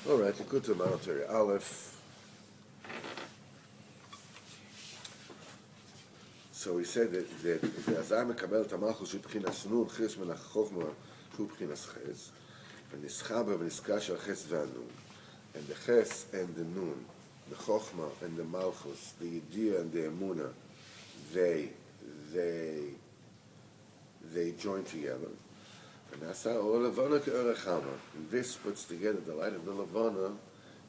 All right, Likutei Torah Aleph. So we said that Azar mekabel tamachus shu b'chinas nun ches men hachokma shu b'chinas ches v'nischaber v'niskash al ches v'anun, and the ches and the nun, the chokma and the malchus, the yediyah and the emuna, they join together. And this puts together the light of the Levana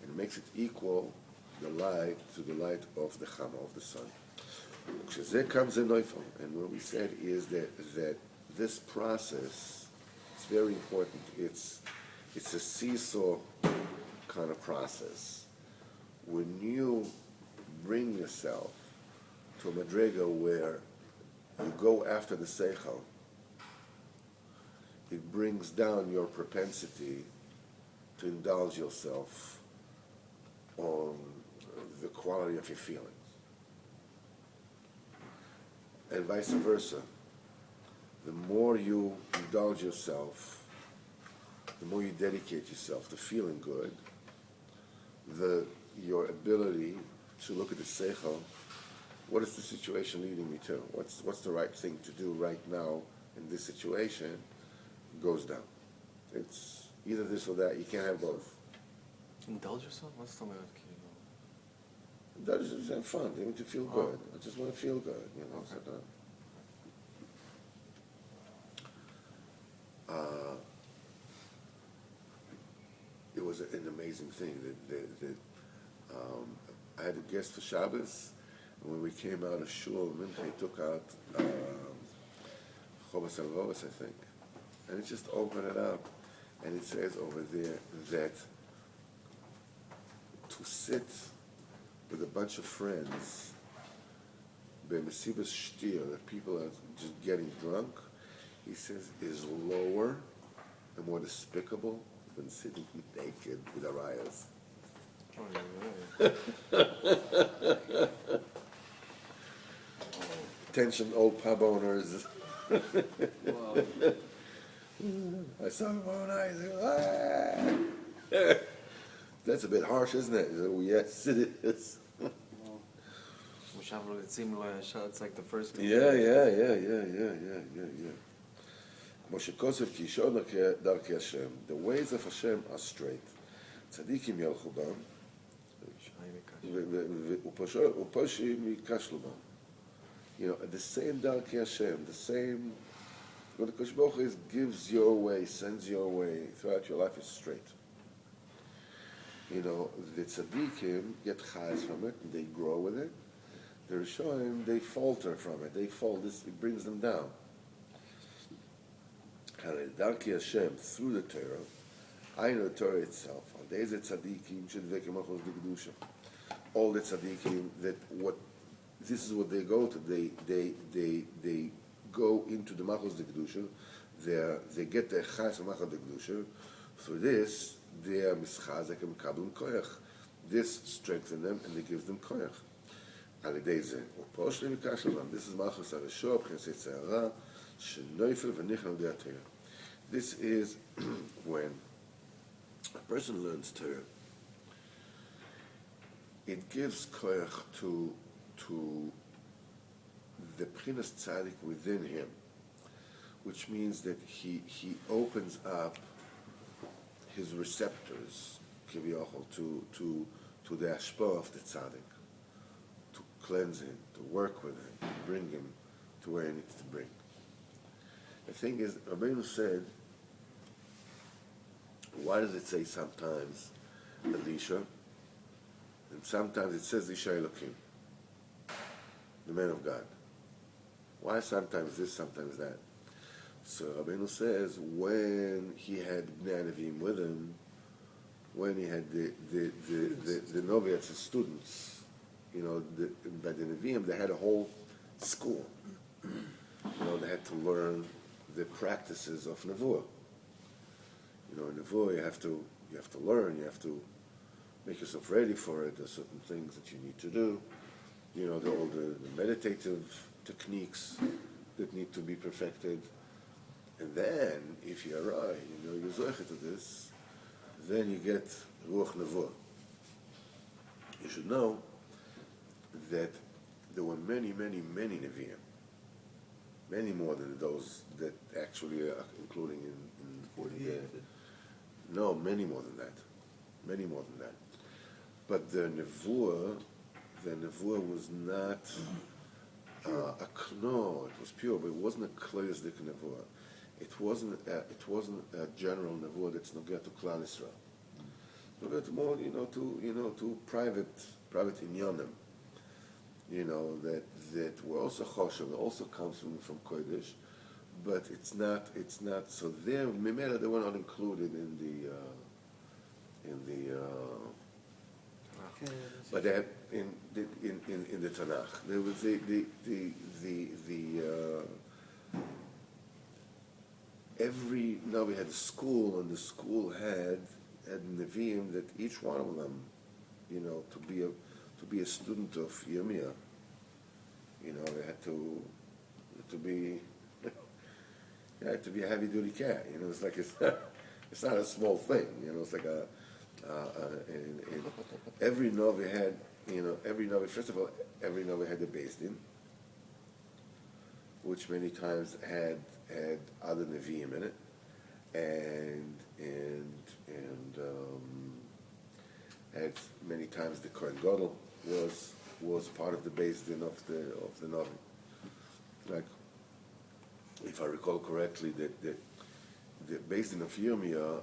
and makes it equal the light to the light of the Chama, of the sun. And what we said is that this process is very important. It's a seesaw kind of process. When you bring yourself to a madrega where you go after the seichel, it brings down your propensity to indulge yourself on the quality of your feelings. And vice versa. The more you indulge yourself, the more you dedicate yourself to feeling good, your ability to look at the seichel, what is the situation leading me to? What's the right thing to do right now in this situation? Goes down. It's either this or that. You can't have both. Indulge yourself? What's the matter? Indulge yourself, have fun. You want to feel good. I just want to feel good. Okay. It was an amazing thing that I had a guest for Shabbos, and when we came out of Shul, Mincha, he took out Chobas Alvos, I think. And it just opened it up, and it says over there that to sit with a bunch of friends, b'mesibas shtir, that people are just getting drunk, he says, is lower and more despicable than sitting naked with arayas. Attention, old pub owners. Wow. I saw him one night. Ah. That's a bit harsh, isn't it? Oh, yes, it is. It's like the first thing. Yeah. The ways of Hashem are straight. Tzadikim yalchu bam, uposhim yikashlu bam. The same Darkei Hashem, the same. What the Kosh Baruch Hu gives your way, sends your way throughout your life is straight. The tzaddikim get chayes from it, and they grow with it. The Rishonim, they falter from it. They fall. It brings them down. Darkei Hashem through the Torah, I know the Torah itself. There's a tzaddikim shedvekim achos d'kedusha. All the tzaddikim this is what they go to. They go into the Machos de Kedusha, they get their Chas of Machos de Kedusha. Through this, they are Mischazek and Kabbalah Koyach. This strengthens them and it gives them Koyach. This is Machos HaReshua, P'chesed Tzehara, Shenoifel v'nichal de Torah. This is when a person learns Torah. It gives Koyach to the P'chinas Tzadik within him, which means that he opens up his receptors, kiviyachol, to the hashpah of the Tzadik, to cleanse him, to work with him, to bring him to where he needs to bring. The thing is, Rabbeinu said, why does it say sometimes Elisha, and sometimes it says Isha Elokim, the man of God? Why sometimes this, sometimes that? So Rabbeinu says when he had Bnei Nevi'im with him, when he had the Noviats, the students, by the Nevi'im, they had a whole school. They had to learn the practices of Nevuah. In Nevuah you have to learn, you have to make yourself ready for it. There's certain things that you need to do. All the meditative techniques that need to be perfected. And then, if you're right, you're zoche to this, then you get Ruach Nevuah. You should know that there were many, many, many Nevi'im, many more than those that actually are including in 48. no, many more than that. Many more than that. But the Nevuah was not no, it was pure, but it wasn't a Kloyasdik Nevuah. It wasn't a general Nevuah that's not get to Klal Yisrael. It's not more, to private inyonim. That were also choshev, it also comes from Kodesh, but it's not. So there, Mimela, they were not included in the. But they had in the Tanakh. There was every Navi had a school, and the school had Nevi'im that each one of them, to be a student of Yirmiyah, they had to be to be a heavy duty cat. It's like it's not a small thing. It's like and every Navi had first of all, every Navi had a Beis Din, which many times had other Nevi'im in it, and had many times the Kohen Gadol was part of the Beis Din of the Navi. Like, if I recall correctly, that the Beis Din of Yirmiyah,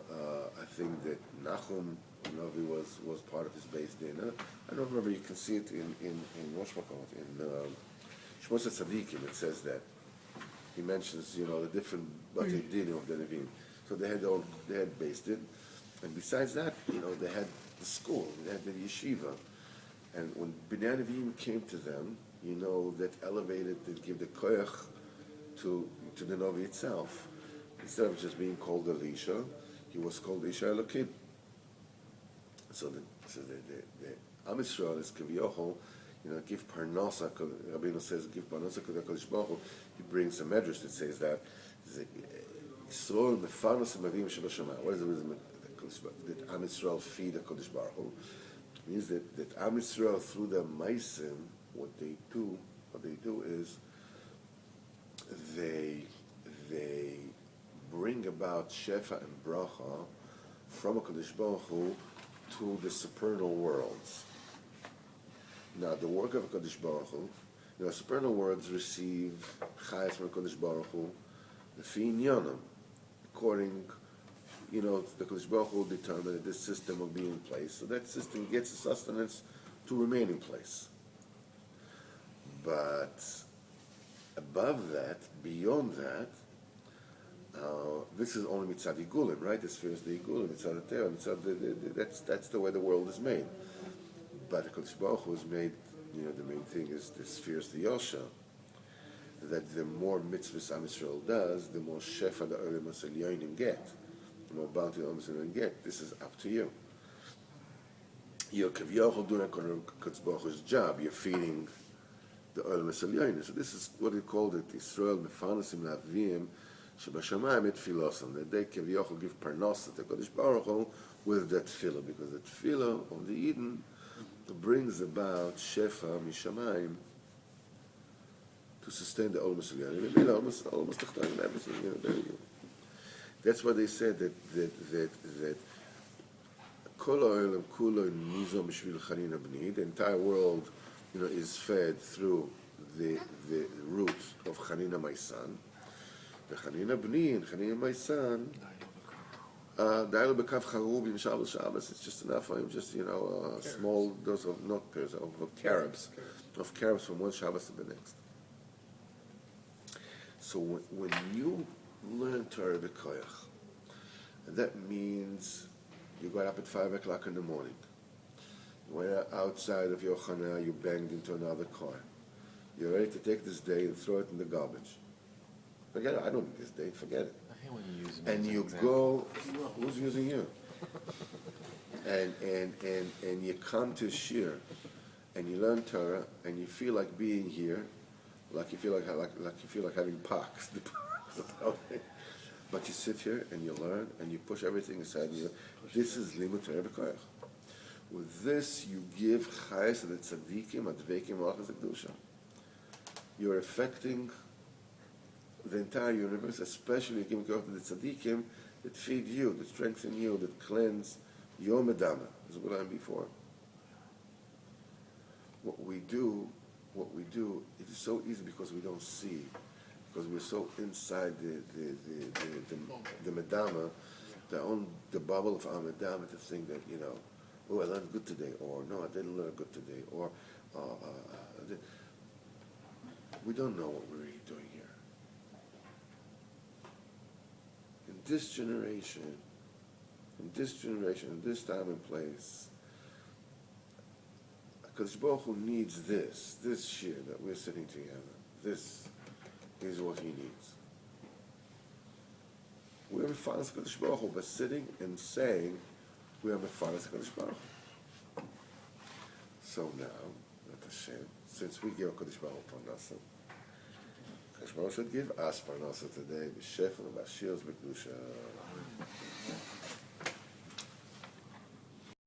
I think that Nachum Navi was part of his Beis Din. I don't remember. You can see it in Washmakot, in Shmos Tzadikim. It says that he mentions the different Batei Dinim of the Nevi'im. So they had Beis Din, and besides that, they had the school, they had the yeshiva, and when Bnei Nevi'im came to them, that elevated, that gave the koyach to the Navi itself. Instead of just being called Elisha, he was called Isha Elokim. So the Am Yisrael is Kaviochol, give Parnasa. Rabbeinu says, give Parnasa to the Kodesh Baruch Hu. He brings a medrash that says that Yisrael mefarnas mavim shelo shama. What is the reason that Am Yisrael feed the Kodesh Baruch Hu? It means that Am Yisrael, through the Maisim, what they do is they bring about Shefa and Bracha from a Kodesh Baruch Hu to the supernal worlds. Now, the work of a Kodesh Baruch Hu, supernal worlds receive Chayas from a Kodesh Baruch Hu, the Fi Inyanim, according, the Kodesh Baruch Hu determined that this system will be in place, so that system gets the sustenance to remain in place. But above that, beyond that, this is only mitzad igulim, right? The sphere is the igulim, mitzad the mitzad that's the way the world is made. But the Kodesh Baruch Hu is made. The main thing is the sphere is the yosha. That the more mitzvahs Am Yisrael does, the more shefa the Olam Elyonim get, the more bounty the Olam Elyonim get. This is up to you. You're kaviyachol doing Kodesh Baruch Hu's job. You're feeding the Olam Elyonim. So this is what he called it: Israel mefarnasim la'avim shebashamayim et filosam. That they kaviyachol give parnasa to Kodesh Baruch Hu with that tefillah, because the tefillah of the Eden brings about shefa mishamayim to sustain the Olam Elyonim. Almost everything. That's why they said that kol ha'olam kulo nizo b'shvil chanina b'ni. The entire world, is fed through the root of Chanina, my son. The Chanina b'ni and Chanina, my son. Dailo b'kav charub in Shabbos. It's just enough for him. Just a small dose of not pears, of carobs from one Shabbos to the next. So when you learn Torah b'koyach, that means you got up at 5 o'clock in the morning. You went outside of your chana, you banged into another car. You're ready to take this day and throw it in the garbage. Forget it. I don't need this day. Forget it. I hate when you use me And as an you example. go. Who's using you? and you come to shir, and you learn Torah, and you feel like being here, like you feel like having pox. But you sit here and you learn and you push everything aside. And this is Likutei b'koyach. With this, you give chayes to the tzaddikim, adveikim, malachas kedusha. You're affecting the entire universe, especially giving koyach to the tzaddikim that feed you, that strengthen you, that cleanse your medama, as we learned before. What we do, it is so easy because we don't see, because we're so inside the medama, the bubble of our medama, to think that, oh, I learned good today, or no, I didn't learn good today, or we don't know what we're really doing here. In this generation, in this time and place, HaKadosh Baruch Hu needs this shir that we're sitting together. This is what he needs. We're mefaras HaKadosh Baruch Hu, but sitting and saying we are mefaras HaKadosh Baruch Hu. So now, let Hashem, since we give HaKadosh Baruch Hu parnasa, HaKadosh Baruch Hu should give us parnasa today, b'shefel, b'ashir, b'kedusha.